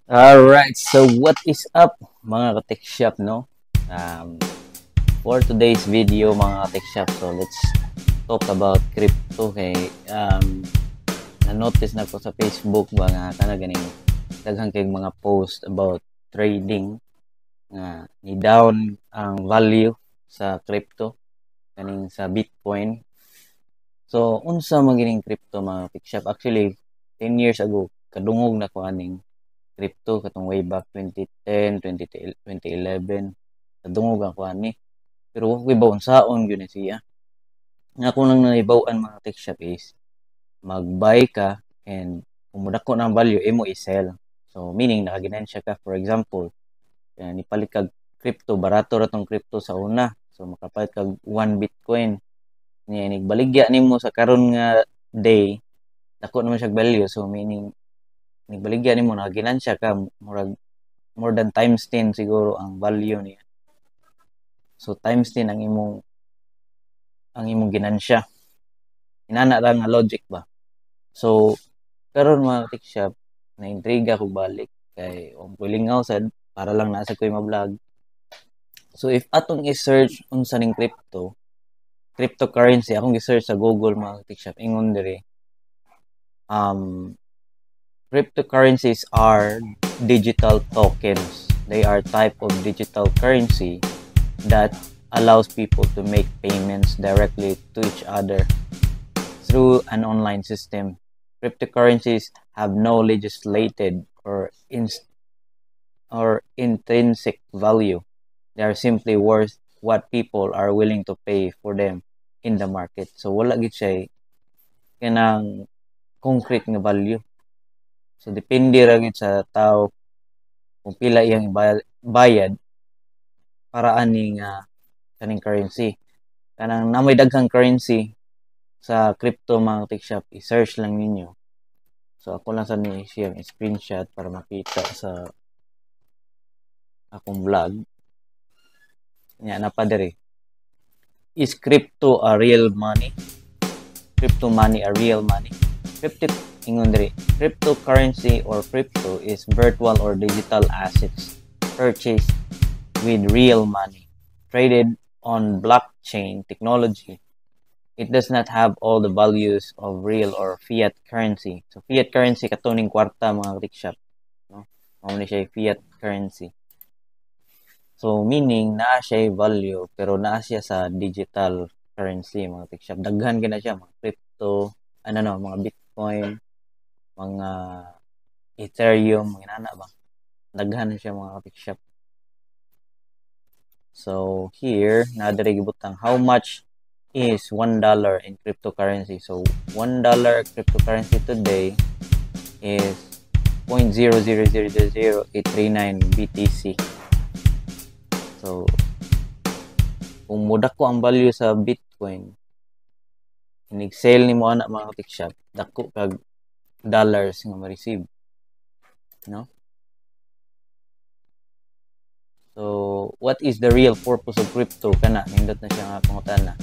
Alright, so what is up mga ka-tech shop, no? Um, for today's video mga ka-tech shop, so let's talk about crypto kay na-notice na ko sa Facebook ba nga kana ganing daghang kay mga post about trading nga ni down ang value sa crypto kaning sa Bitcoin. So unsa man gining crypto mga ka-tech shop? Actually 10 years ago kadungog na ko aning crypto katong way back 2010, 2011. Nadungog ako ani. Pero wa ko ibawon saon gyud ni siya. Nga ako nang naibaw-an mga tech shop is mag-buy ka and kung modako na ang value imo i-sell. So meaning nakaginansya ka, for example, nipalit kag crypto, barato ra tong crypto sa una. So makapalit kag 1 Bitcoin. Niya nigbaligya nimo sa karon nga day, dako naman siya value. So meaning nigbaligya nimo nakaginansya ka murag more than times 10 siguro ang value niya. So times 10 ang imong ginansya. Inana ra nga logic ba. So karon mga tech shop na intriga ko balik kay ang pulingaw sad para lang nasa ko yung vlog. So if atong i-search unsa ning cryptocurrency akong i-search sa Google mga tech shop ingon diri um cryptocurrencies are digital tokens. They are type of digital currency that allows people to make payments directly to each other through an online system. Cryptocurrencies have no legislated or intrinsic value. They are simply worth what people are willing to pay for them in the market. So wala gid siya kanang concrete nga value. So depende ra gid sa tao kung pila iyang bayad para aning kaning currency. Kanang namoy daghang currency sa crypto mga tech shop, i-search lang ninyo. So ako lang sa ni share screenshot para makita sa akong vlog. Nya na pa diri. Is crypto a real money? Crypto money a real money? Ingon diri. Cryptocurrency or crypto is virtual or digital assets purchased with real money, traded on blockchain technology. It does not have all the values of real or fiat currency. So fiat currency katuning kwarta mga rickshaw, no? Mao ni siya fiat currency. So meaning naa siya value pero naa siya sa digital currency mga rickshaw. Daghan gina siya mga crypto, mga Bitcoin, mga Ethereum, mga nana ba. Daghan siya mga rickshaw. So here na diri gibutang how much is $1 in cryptocurrency. So $1 cryptocurrency today is 0.0000839 BTC. So kung mudak ko ang value sa Bitcoin, inig-sell nimo ana mga tech shop, dako kag dollars nga ma-receive, no? So what is the real purpose of crypto kana nindot na siya nga pangutana.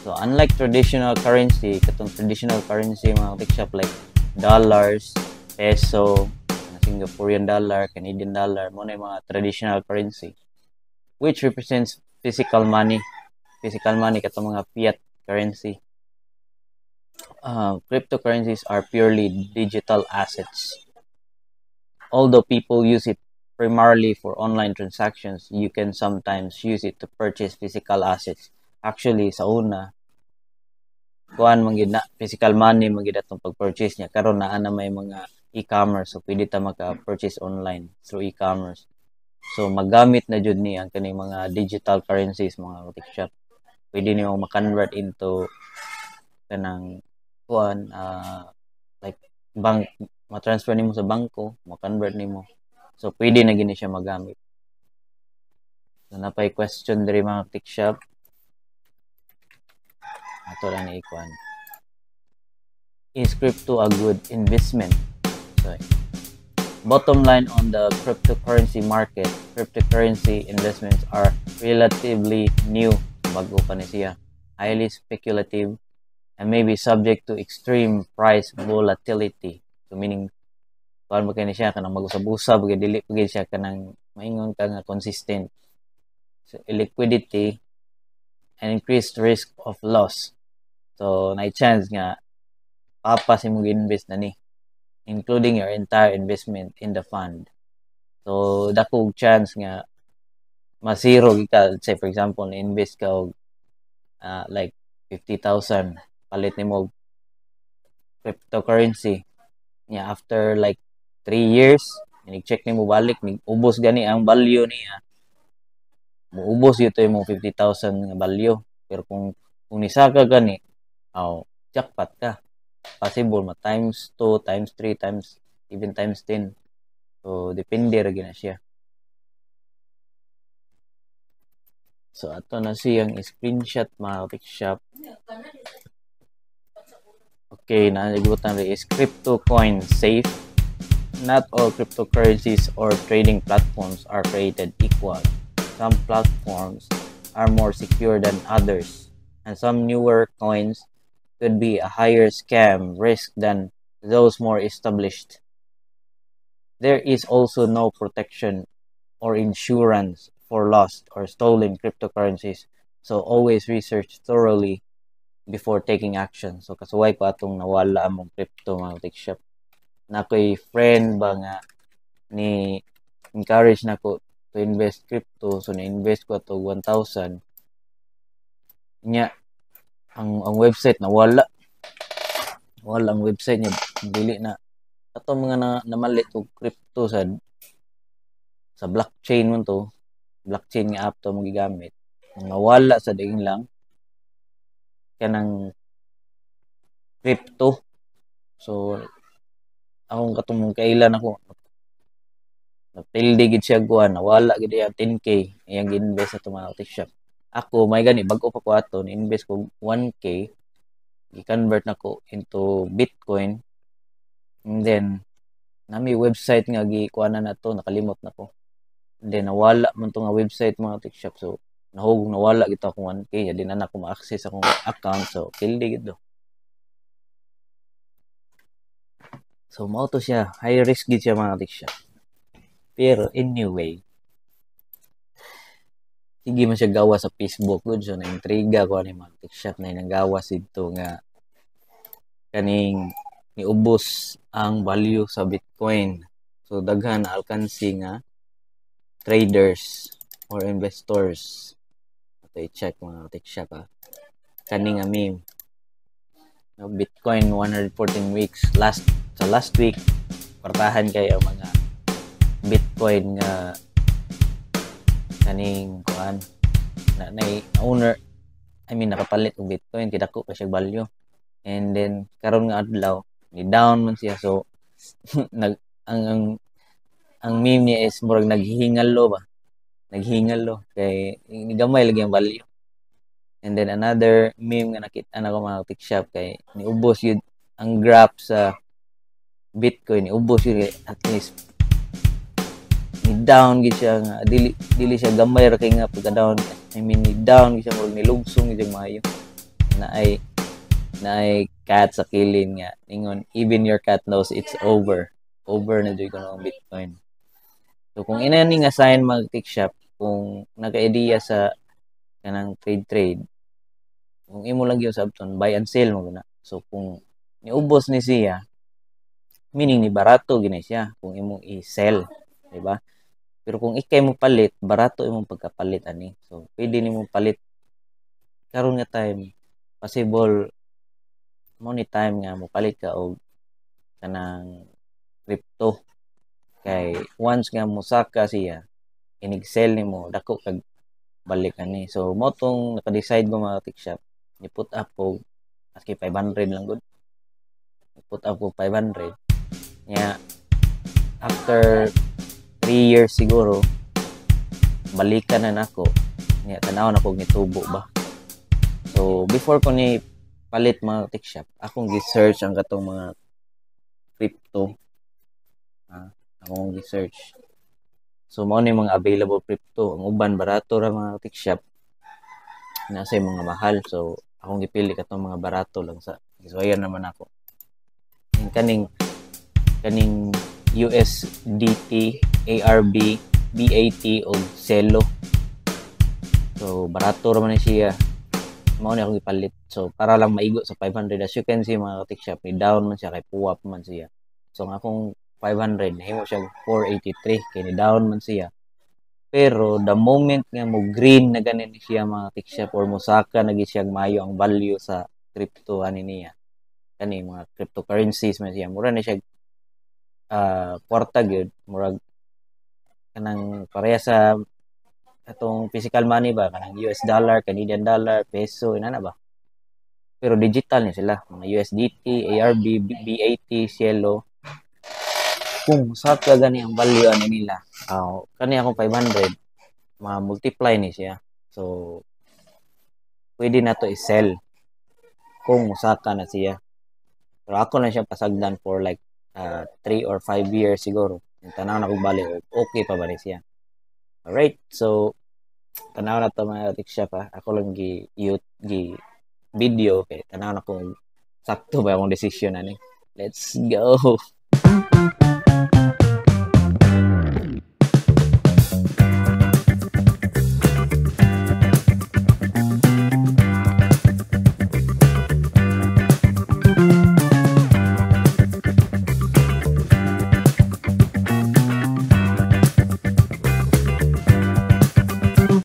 So unlike traditional currency, katong traditional currency mga tech shop like dollars, peso, Singaporean dollar, Canadian dollar, mo na yung mga traditional currency which represents physical money. Physical money katong mga fiat currency. Cryptocurrencies are purely digital assets. Although people use it primarily for online transactions, you can sometimes use it to purchase physical assets. Actually, sa una, kuan man gid na physical money man gid atong pag-purchase niya karon naa na may mga e-commerce, so pwede ta maka-purchase online through e-commerce. So magamit na jud ni ang kaning mga digital currencies mga tech shop. Pwede nimo ma-convert into kanang kuan like bank, ma-transfer nimo sa bangko, ma-convert nimo. So pwede na gini siya magamit. So napay question diri mga tech shop. Ato lang ni ikuan. Is crypto a good investment? So, bottom line on the cryptocurrency market, cryptocurrency investments are relatively new, bago pa ni siya, highly speculative, and may be subject to extreme price volatility. So meaning, kuan ba kani siya kanang mag-usab-usab kay dili pa gid siya kanang maingon ka nga consistent. So illiquidity and increased risk of loss. So na chance nga papas imong invest na ni, including your entire investment in the fund. So dako chance nga masiro ka, say for example invest ka og like 50,000 palit nimo cryptocurrency niya after like 3 years check nimo balik ubos gani ang value niya, muubos ito yung 50,000 nga value. Pero kung nisaka gani jackpot ka, possible ma times 2 times 3 times even times 10. So depende ra gina siya. So ato na siyang screenshot mga shop. Okay, naigutan rin is crypto coin safe. Not all cryptocurrencies or trading platforms are created equal. Some platforms are more secure than others, and some newer coins could be a higher scam risk than those more established. There is also no protection or insurance for lost or stolen cryptocurrencies, so always research thoroughly before taking action. So kasuway ko atong nawala among crypto mga shop. Na ko'y friend ba nga ni encourage na ko to invest crypto, so na-invest ko to 1,000 nya ang website nawala ang website niya, dili na ato mga namalit og crypto sa blockchain mo to, blockchain nga app to mo gigamit, nawala sa daing lang kanang crypto. So akong katong kailan ako napildi gid siya kuan, nawala gid ya 10k iyang gi-invest sa mga shop. Ako may gani bag-o pa ko ato ni-invest ko 1k, i-convert nako into Bitcoin, and then nami website nga gikuanan nato, nakalimot nako. And then nawala man to nga website mga tech shop, so nawala gid ako 1k, di na nako ma-access akong account, so pildi gid do. So mao to siya, high risk gid siya mga tech shop. Pero anyway, sige man siya gawa sa Facebook good, so na-intriga ko ani mga tech shop na nanggawa sidto nga kaning niubos ang value sa Bitcoin. So daghan na alkansi nga traders or investors. Ito i-check mga tech shop kaning meme. Bitcoin 114 weeks sa last week partahan kayo mga Bitcoin nga kaning kuan na owner, I mean nakapalit og Bitcoin kay dako pa siya value, and then karon nga adlaw ni down man siya, so nag ang meme niya is murag naghihingalo kay gamay lagi ang value. And then another meme nga nakita na ko mga tech shop kay niubos yun ang graph sa Bitcoin, niubos yun at least ni down gid siya nga dili siya gamay ra kay nga pagka down, I mean ni down gid siya murag nilugsong gid maayo na ay cat sa kilin nga ingon even your cat knows it's over na jud ko ng Bitcoin. So kung inani nga sign mag tech shop, kung naka-idea sa kanang trade, kung imo lang gyud sabton buy and sell mo na. So kung niubos ni siya, meaning ni barato gini siya kung imo i-sell, di ba? Pero kung ikay mo palit, barato imong pagkapalit ani. So pwede nimo palit karon nga time, possible mo ni time nga mo palit ka og kanang crypto, kay once nga musaka siya inig-sell nimo dako kag balik ani. So mo tong naka-decide ko mga tech shop, ni put up ko aski 500 lang gud, put up ko 500 nya after 3 years siguro balikan na nako nya tanaw na ko gitubo ba. So before ko ni palit mga tech shop, akong gi-search ang katong mga crypto, akong gi-search. So mao ni mga available crypto, ang uban barato ra mga tech shop, nasa mga mahal. So akong gipili katong mga barato lang sa gisuwayan naman ako. Kaning USDT, ARB, BAT o Celo. So barato ra man ni siya. Mao ni akong ipalit. So para lang maigo sa 500, as you can see mga katik shop, ni down man siya kay puwap man siya. So ang akong 500 nahimo siya 483 kay ni down man siya. Pero the moment nga mo green na ganin siya mga katik shop or mosaka na gid siya maayo ang value sa crypto ani niya. Kani mga cryptocurrencies man siya. Mura na siya kwarta gyud, murag kanang pareha sa atong physical money ba, kanang US dollar, Canadian dollar, peso, inana ba. Pero digital ni sila, mga USDT, ARB, BAT, Cielo. Kung sa ka gani ang value ani nila, kani akong 500, ma-multiply ni siya. So pwede na to i-sell kung usaka na siya. Pero ako na siya pasagdan for like 3 or 5 years siguro. Yung tanaw na kong bali, okay pa ba siya. Alright, so tanaw na to mga katik shop ha. Ako lang gi video kay tanaw na kung sakto ba akong decision ani. Let's go.